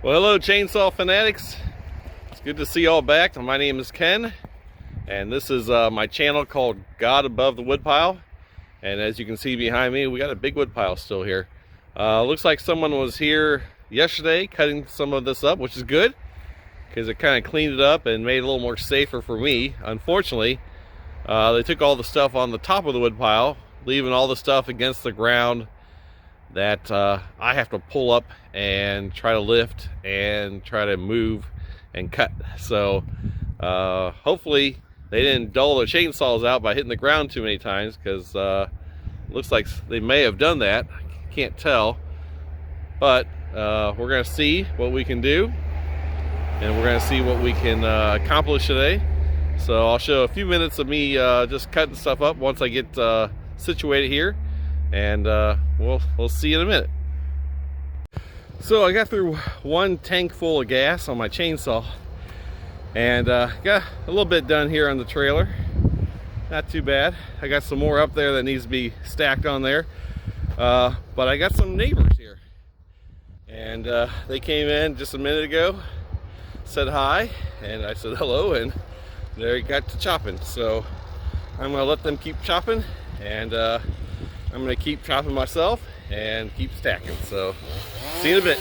Well, hello chainsaw fanatics. It's good to see you all back. My name is Ken, and this is my channel called God Above the Woodpile. And as you can see behind me, we got a big woodpile still here. Looks like someone was here yesterday cutting some of this up, which is good because it kind of cleaned it up and made it a little more safer for me. Unfortunately, they took all the stuff on the top of the woodpile, leaving all the stuff against the ground that I have to pull up and try to lift and try to move and cut. So hopefully they didn't dull their chainsaws out by hitting the ground too many times, because looks like they may have done that. I can't tell, but we're gonna see what we can do, and we're gonna see what we can accomplish today. So I'll show a few minutes of me just cutting stuff up once I get situated here, and we'll see you in a minute. So I got through one tank full of gas on my chainsaw, and got a little bit done here on the trailer. Not too bad. I got some more up there that needs to be stacked on there, but I got some neighbors here, and they came in just a minute ago, said hi, and I said hello, and they got to chopping. So I'm gonna let them keep chopping, and I'm gonna keep chopping myself and keep stacking. So see you in a bit.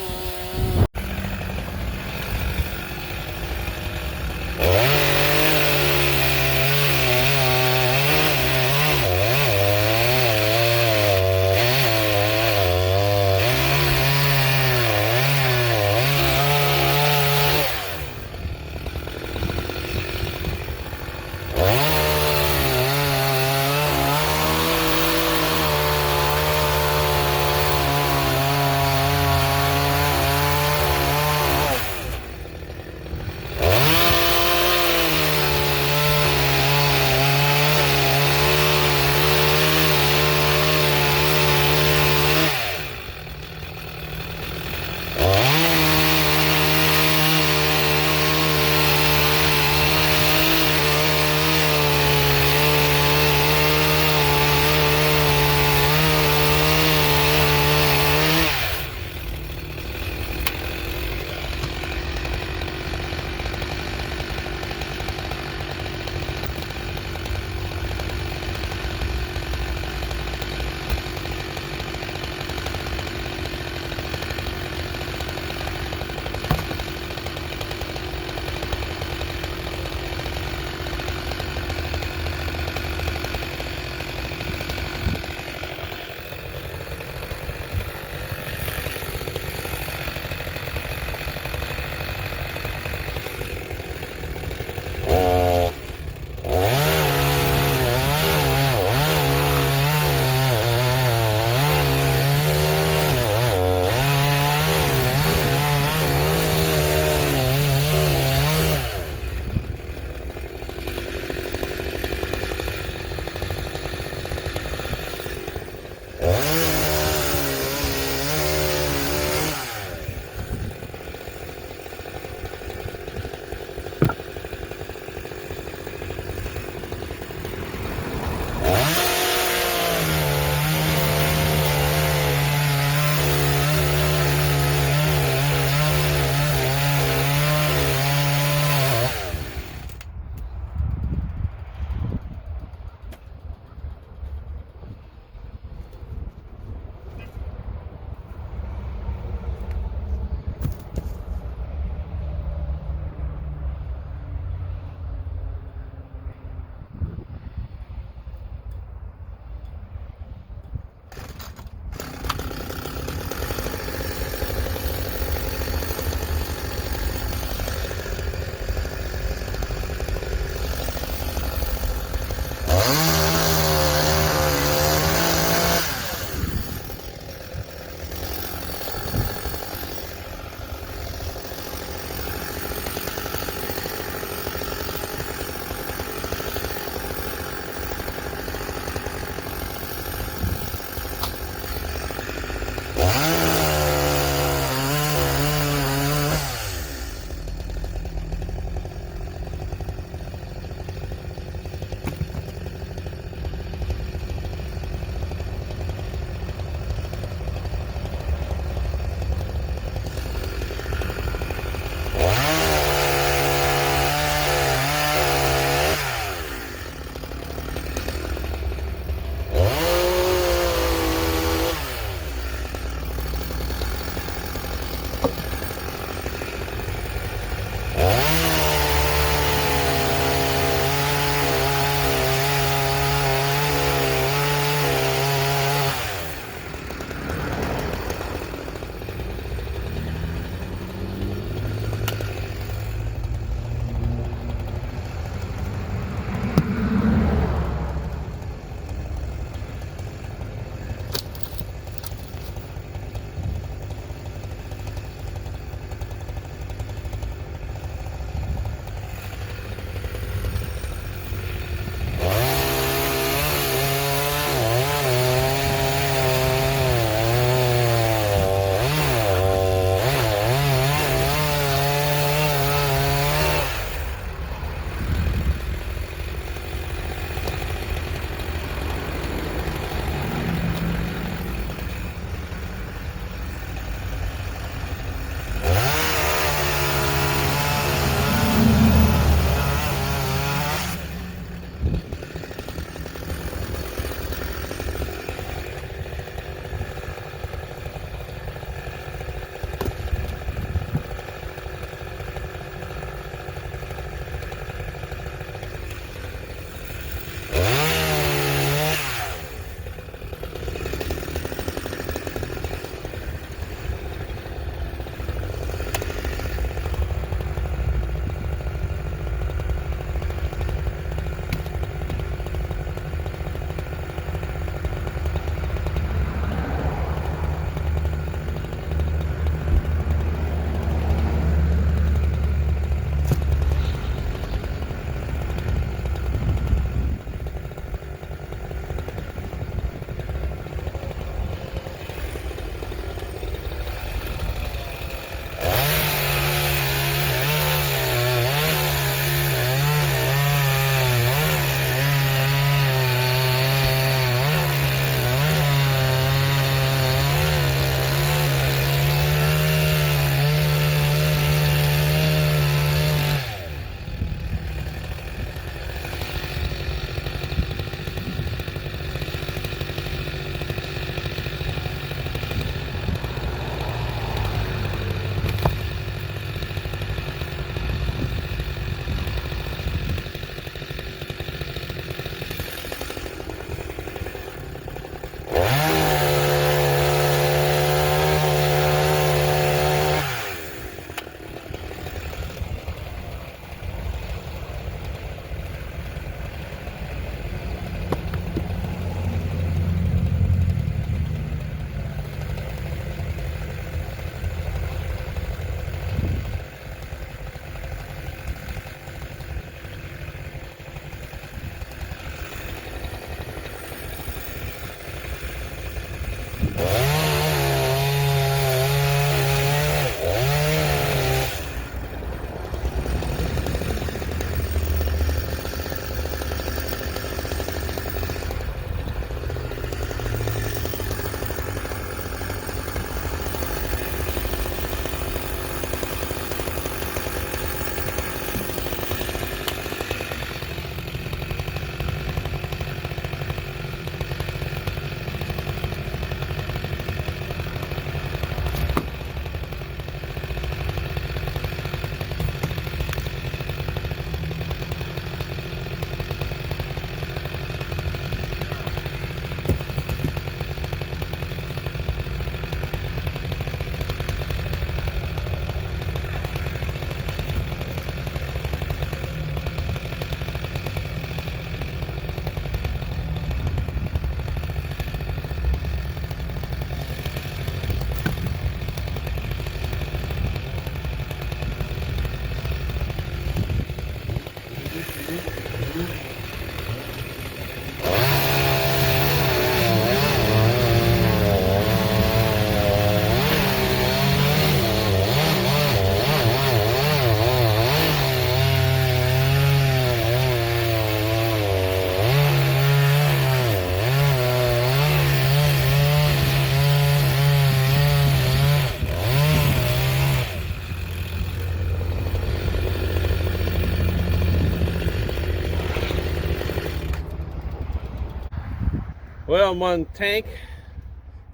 I'm on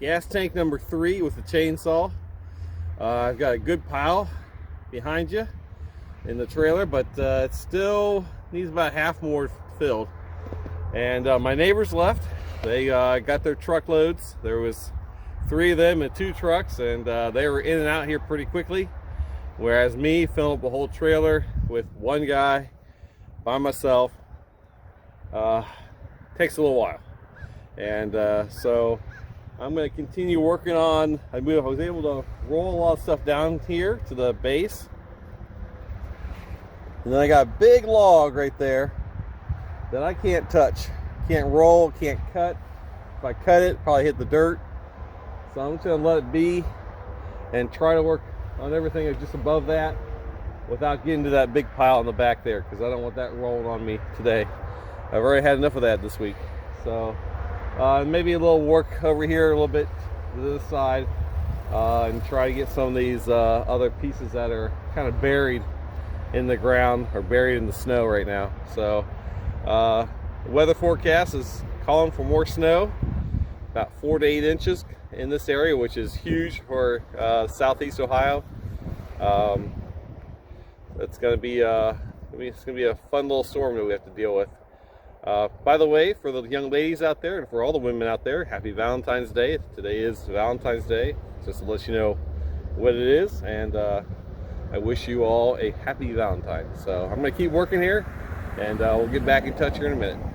gas tank number 3 with the chainsaw. I've got a good pile behind you in the trailer, but it still needs about half more filled. And my neighbors left. They got their truckloads. There was 3 of them in 2 trucks, and they were in and out here pretty quickly. Whereas me, filling up a whole trailer with one guy by myself takes a little while. And so I'm going to continue working on. I was able to roll a lot of stuff down here to the base, and then I got a big log right there that I can't touch, can't roll, can't cut. If I cut it, probably hit the dirt. So I'm just going to let it be and try to work on everything that's just above that without getting to that big pile in the back there, because I don't want that rolling on me today. I've already had enough of that this week. So maybe a little work over here a little bit to this side, and try to get some of these other pieces that are kind of buried in the ground or buried in the snow right now. So the weather forecast is calling for more snow, about 4 to 8 inches in this area, which is huge for southeast Ohio. It's going to be a fun little storm that we have to deal with. By the way, for the young ladies out there and for all the women out there, happy Valentine's Day. Today is Valentine's Day, just to let you know what it is, and I wish you all a happy Valentine. So I'm going to keep working here, and we'll get back in touch here in a minute.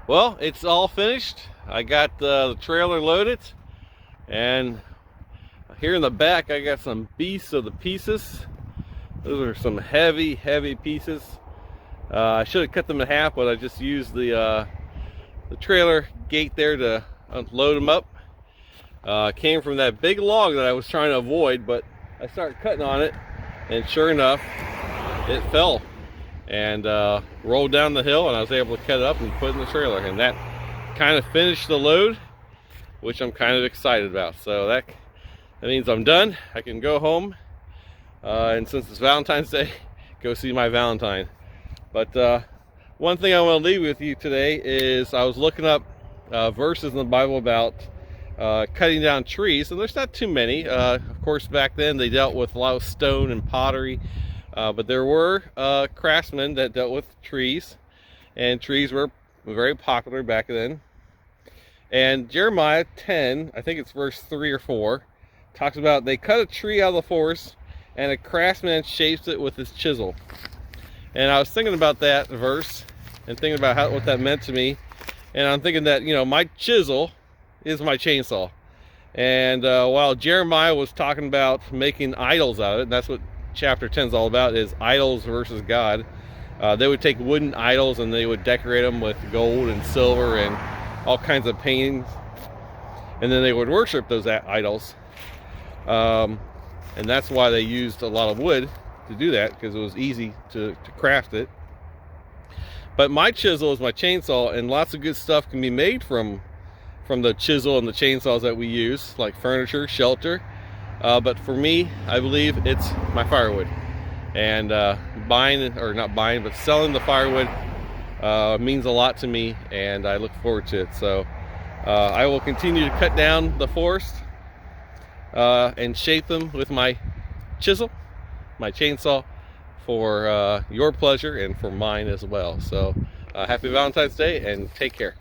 Well, it's all finished. I got the trailer loaded, and here in the back I got some beasts of the pieces. Those are some heavy pieces. I should have cut them in half, but I just used the trailer gate there to unload them up. Came from that big log that I was trying to avoid, but I started cutting on it, and sure enough, it fell and rolled down the hill, and I was able to cut it up and put it in the trailer, and that kind of finished the load, which I'm kind of excited about. So that means I'm done. I can go home, and since it's Valentine's Day, go see my Valentine. But one thing I want to leave with you today is I was looking up verses in the Bible about cutting down trees, and there's not too many. Of course, back then they dealt with a lot of stone and pottery, but there were craftsmen that dealt with trees, and trees were very popular back then. And Jeremiah 10, I think it's verse 3 or 4, talks about they cut a tree out of the forest, and a craftsman shapes it with his chisel. And I was thinking about that verse and thinking about what that meant to me, and I'm thinking that, you know, my chisel is my chainsaw. And while Jeremiah was talking about making idols out of it, and that's what chapter 10 is all about, is idols versus God. They would take wooden idols and they would decorate them with gold and silver and all kinds of paintings, and then they would worship those idols. And that's why they used a lot of wood to do that, because it was easy to craft it. But my chisel is my chainsaw, and lots of good stuff can be made from the chisel and the chainsaws that we use, like furniture, shelter. But for me, I believe it's my firewood. And selling the firewood means a lot to me, and I look forward to it. So I will continue to cut down the forest and shape them with my chisel, my chainsaw, for your pleasure and for mine as well. So happy Valentine's Day, and take care.